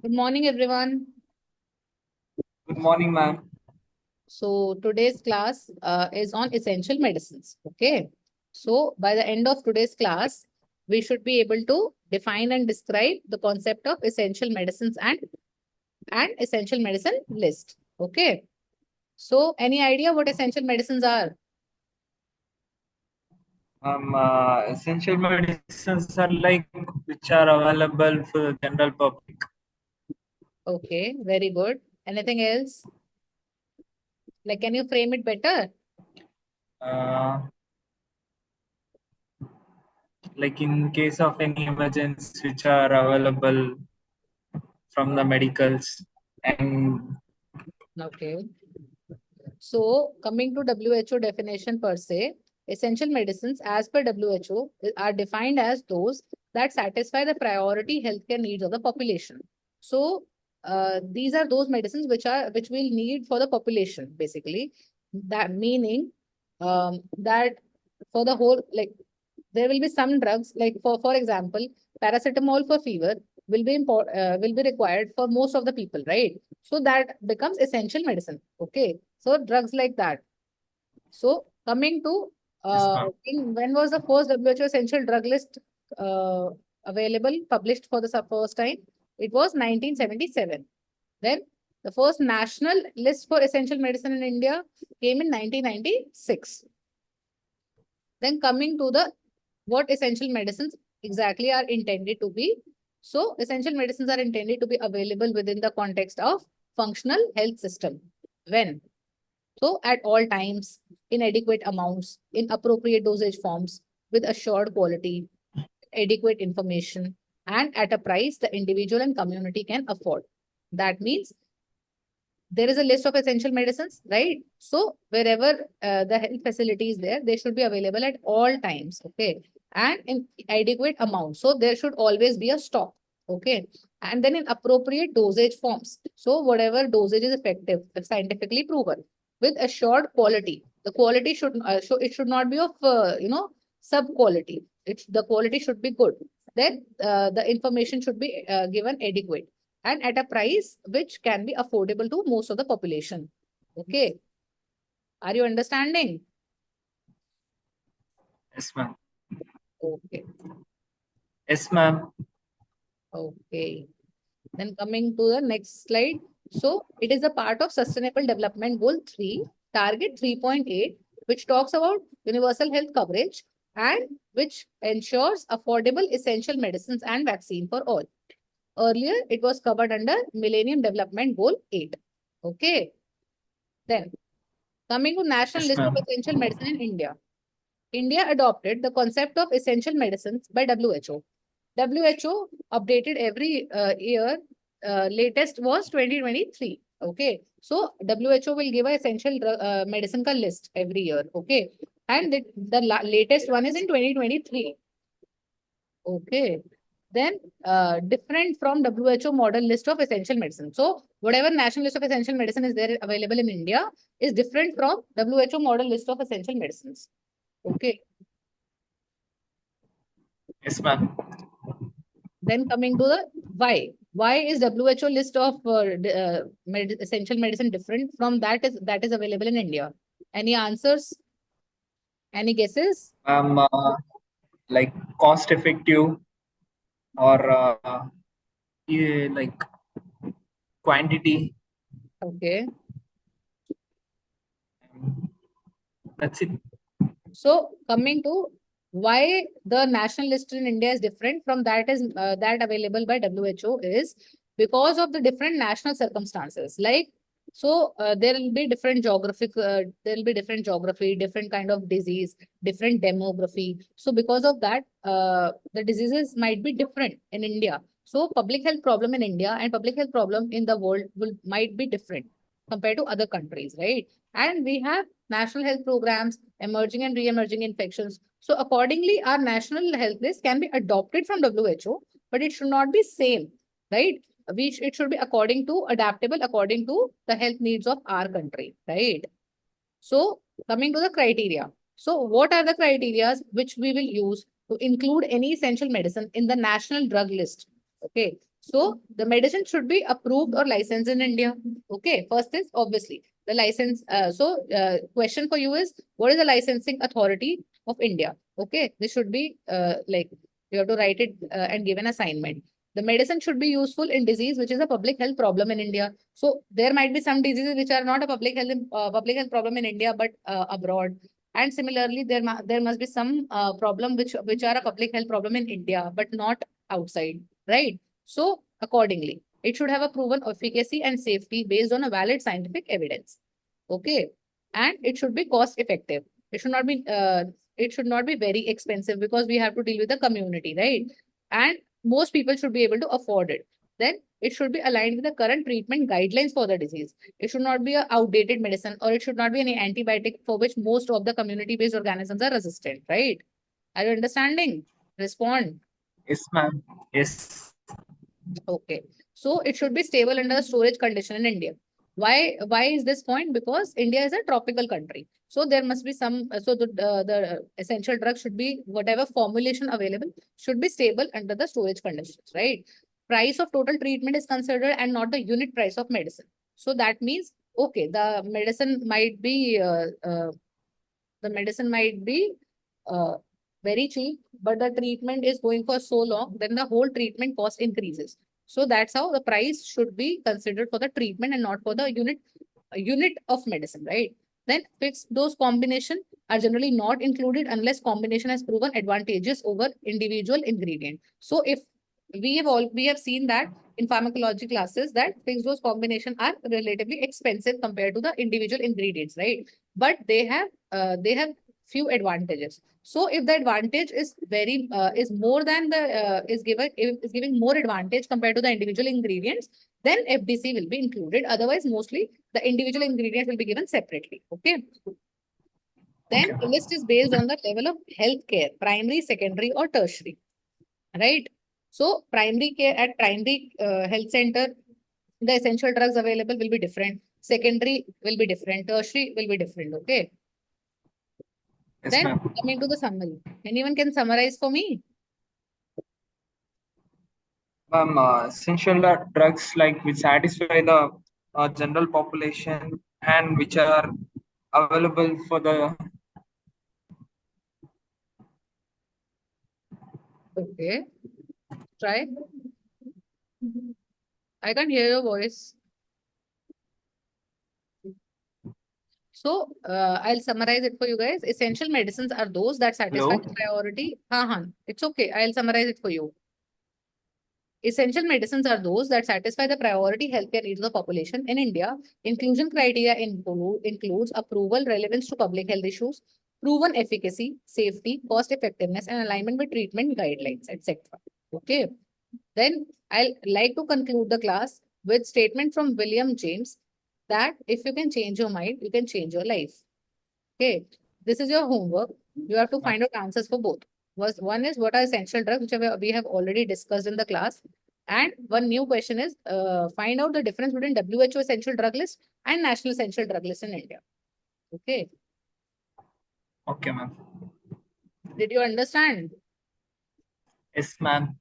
Good morning, everyone. Good morning, ma'am. So today's class is on essential medicines. Okay. So by the end of today's class, we should be able to define and describe the concept of essential medicines and essential medicine list. Okay. So any idea what essential medicines are? Essential medicines are like which are available for the general public. Okay, very good. Anything else? Like, can you frame it better? Uh, like in case of any emergencies, which are available from the medicals, and Okay. So, coming to WHO definition per se, essential medicines as per WHO are defined as those that satisfy the priority healthcare needs of the population. So, these are those medicines which we'll need for the population, basically. That meaning that for the whole, like, there will be some drugs, like for example, paracetamol for fever will be required for most of the people, right? So that becomes essential medicine. Okay, so drugs like that. So coming to yes, ma'am. when was the first WHO essential drug list uh, available, published for the first time? It was 1977. Then the first national list for essential medicine in India came in 1996. Then coming to the what essential medicines exactly are intended to be. So essential medicines are intended to be available within the context of functional health system. When? So at all times, in adequate amounts, in appropriate dosage forms, with assured quality, adequate information, and at a price the individual and community can afford. That means there is a list of essential medicines, right? So wherever the health facility is there, they should be available at all times, okay, and in adequate amount. So there should always be a stock, okay, and then in appropriate dosage forms. So whatever dosage is effective, scientifically proven, with assured quality. The quality it should not be of sub quality. The quality should be good. Then the information should be given adequate and at a price which can be affordable to most of the population. Okay. Are you understanding? Yes, ma'am. Okay. Yes, ma'am. Okay. Then coming to the next slide. So it is a part of Sustainable Development Goal 3, Target 3.8, which talks about universal health coverage and which ensures affordable essential medicines and vaccine for all. Earlier, it was covered under Millennium Development Goal 8. Okay. Then coming to National Yes, List of ma'am. Essential Medicine in India. India adopted the concept of essential medicines by WHO. WHO updated every year. Latest was 2023. Okay. So WHO will give a essential medicine ka list every year. Okay. And the latest one is in 2023. Okay. Then different from WHO model list of essential medicine. So whatever national list of essential medicine is there available in India is different from WHO model list of essential medicines. Okay. Yes, ma'am. Then coming to the why. Why is WHO list of essential medicine different from that is available in India? Any answers? Any guesses? Like cost effective or like quantity. Okay. That's it. So coming to why the national list in India is different from that available by WHO is because of the different national circumstances. Like there will be there will be different geography, different kind of disease, different demography. So because of that, the diseases might be different in India. So public health problem in India and public health problem in the world will might be different compared to other countries, right? And we have national health programs, emerging and re-emerging infections. So accordingly, our national health list can be adopted from WHO, but it should not be same, right? It should be according to adaptable according to the health needs of our country, right? So coming to the criteria. So what are the criteria which we will use to include any essential medicine in the national drug list? Okay. So the medicine should be approved or licensed in India. Okay, first is obviously the license. Question for you is, what is the licensing authority of India? Okay, this should be like you have to write it and give an assignment. The medicine should be useful in disease which is a public health problem in India. So there might be some diseases which are not a public health problem in India but abroad. And similarly, there must be some problem which are a public health problem in India but not outside, right? So accordingly, it should have a proven efficacy and safety based on a valid scientific evidence. Okay, and it should be cost effective. It should not be very expensive because we have to deal with the community, right? And most people should be able to afford it. Then it should be aligned with the current treatment guidelines for the disease. It should not be a outdated medicine, or it should not be any antibiotic for which most of the community-based organisms are resistant, right? Are you understanding? Respond. Yes, ma'am. Yes. Okay. So it should be stable under the storage condition in India. Why is this point? Because India is a tropical country. So there must be some, the essential drug should be, whatever formulation available should be stable under the storage conditions, right? Price of total treatment is considered and not the unit price of medicine. So that means, okay, the medicine might be uh, very cheap, but the treatment is going for so long, then the whole treatment cost increases. So that's how the price should be considered for the treatment and not for the unit of medicine, right? Then fixed dose combination are generally not included unless combination has proven advantageous over individual ingredient. So if we have seen that in pharmacology classes that fixed dose combination are relatively expensive compared to the individual ingredients, right? But they have few advantages. So if the advantage is is more than the is giving more advantage compared to the individual ingredients, then FDC will be included. Otherwise, mostly the individual ingredients will be given separately. Okay. Then Okay. the list is based on the level of healthcare, primary, secondary, or tertiary, right? So primary care at primary health center, the essential drugs available will be different. Secondary will be different. Tertiary will be different. Okay. Yes, Then ma'am. coming to the summary. Anyone can summarize for me? Ma'am, essential drugs like which satisfy the general population and which are available for the. Okay. Try. I can't hear your voice. So I'll summarize it for you guys. Essential medicines are those that satisfy Hello. the priority. It's okay. I'll summarize it for you. Essential medicines are those that satisfy the priority healthcare needs of the population. In India, inclusion criteria includes approval, relevance to public health issues, proven efficacy, safety, cost effectiveness, and alignment with treatment guidelines, etc. Okay. Then I'll like to conclude the class with statement from William James that if you can change your mind, you can change your life. Okay. This is your homework. You have to Ma'am. find out answers for both. One is what are essential drugs, which we have already discussed in the class. And one new question is find out the difference between WHO essential drug list and national essential drug list in India. Okay. Okay, ma'am. Did you understand? Yes, ma'am.